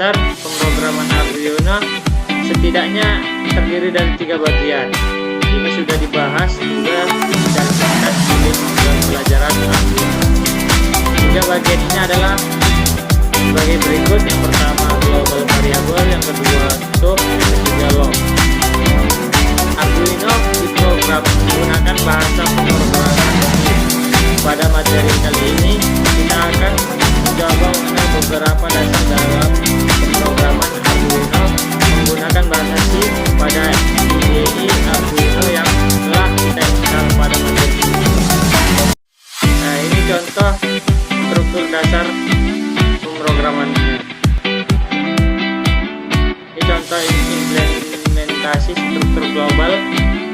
dasar pemrograman Arduino setidaknya terdiri dari 3 bagian. Ini sudah dibahas juga dan singkat di pelajaran Arduino. 3 bagian ini adalah sebagai berikut. Yang pertama global variable, yang kedua stop, yang ketiga lock. Arduino diprogram menggunakan bahasa pemrograman C. Pada materi kali ini kita akan mencoba mengenal beberapa dasar dalam pemrograman Arduino menggunakan bahasa C pada IDE Arduino yang telah kita install pada materi ini. Nah, ini contoh struktur dasar pemrogramannya. Ini contoh implementasi struktur global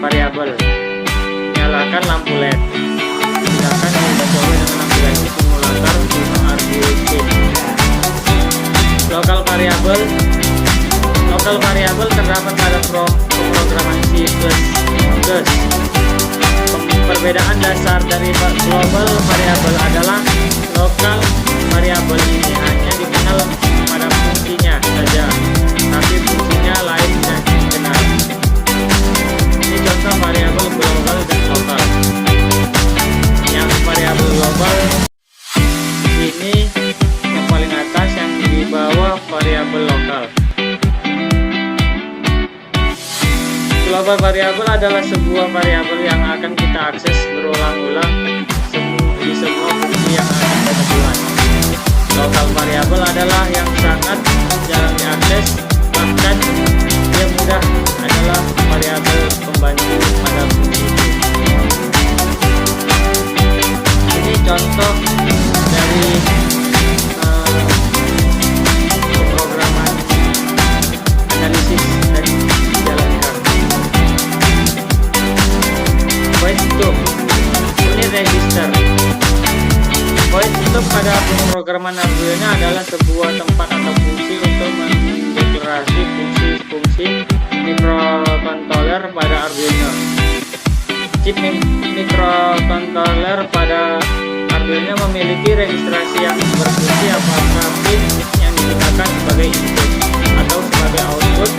variable. Nyalakan lampu LED. Silakan kita coba dengan aplikasi simulator Uno Arduino Chip. Lokal variabel terdapat pada pemrograman C++. Perbedaan dasar dari global variable adalah lokal variabel ini hanya dikenal pada fungsinya saja, tapi fungsinya lain tidak dikenal. Ini contoh variabel global dan lokal. Yang variabel global ini yang paling atas, yang di bawah variabel lokal. Global variabel adalah sebuah variabel yang akan kita akses berulang-ulang di semua fungsi yang akan kita buat. Lokal variabel adalah yang sangat jarang diakses, bahkan dia mudah adalah variabel pembantu pada fungsi itu. Ini contoh dari pemrograman analisis dan dijalankan. Void stop, ini register. Void stop pada pemrograman Arduino adalah sebuah tempat atau fungsi untuk mendeklarasi fungsi-fungsi microcontroller pada Arduino. Chip microcontroller pada Arduino memiliki registrasi yang berfungsi apakah pin yang digunakan sebagai input atau sebagai output,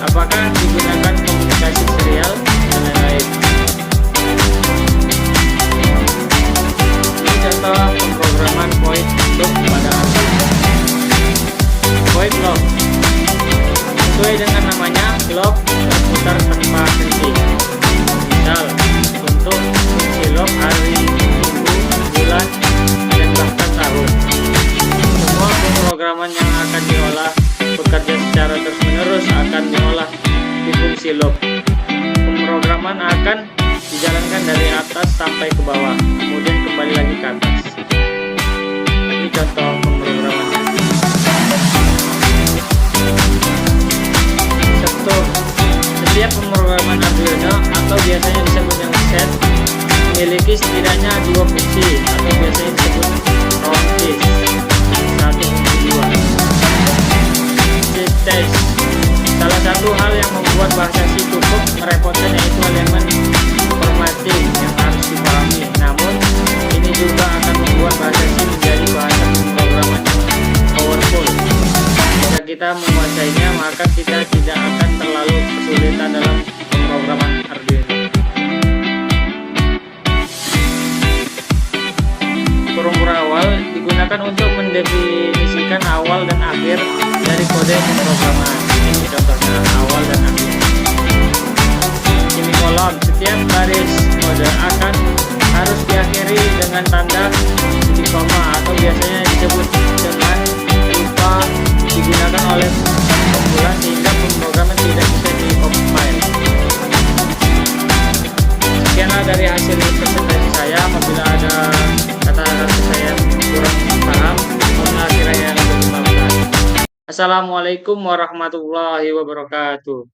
apakah digunakan komunikasi serial, dan lain-lain. Ini contoh pemrograman void loop pada Arduino. Void loop sesuai dengan namanya, loop berputar tanpa henti. Misal untuk fungsi loop hari, minggu, bulan, dan bahkan tahun. Semua pemrograman yang akan diolah bekerja secara terus-menerus akan diolah di fungsi loop. Pemrograman akan dijalankan dari atas sampai ke bawah, kemudian kembali lagi ke atas. Ini contoh pemrogramannya. Setiap pemrograman Arduino atau biasanya disebut yang set memiliki setidaknya 2 fungsi atau biasanya disebut round case. 1 fungsi 2. Test. Salah satu hal yang membuat bahasa C cukup merepotkan yaitu elemen formatting yang harus dipahami. Namun ini juga akan membuat bahasa C menjadi bahasa pemrograman yang powerful. Jika kita menguasainya, maka kita tidak akan terlalu kesulitan dalam pemrograman Arduino. Perumpur awal digunakan untuk mendefinisikan awal dan akhir dari kode pemrograman. Ini contohnya awal dan akhir. Semikolon, setiap baris kode akan harus diakhiri dengan tanda titik koma atau biasanya disebut dengan lupa digunakan oleh pemula sehingga pemrograman tidak bisa di-compile. Sekianlah dari hasil presentasi saya. Apabila ada kata-kata saya kurang paham, mohon kiranya dimaafkan. Assalamualaikum warahmatullahi wabarakatuh.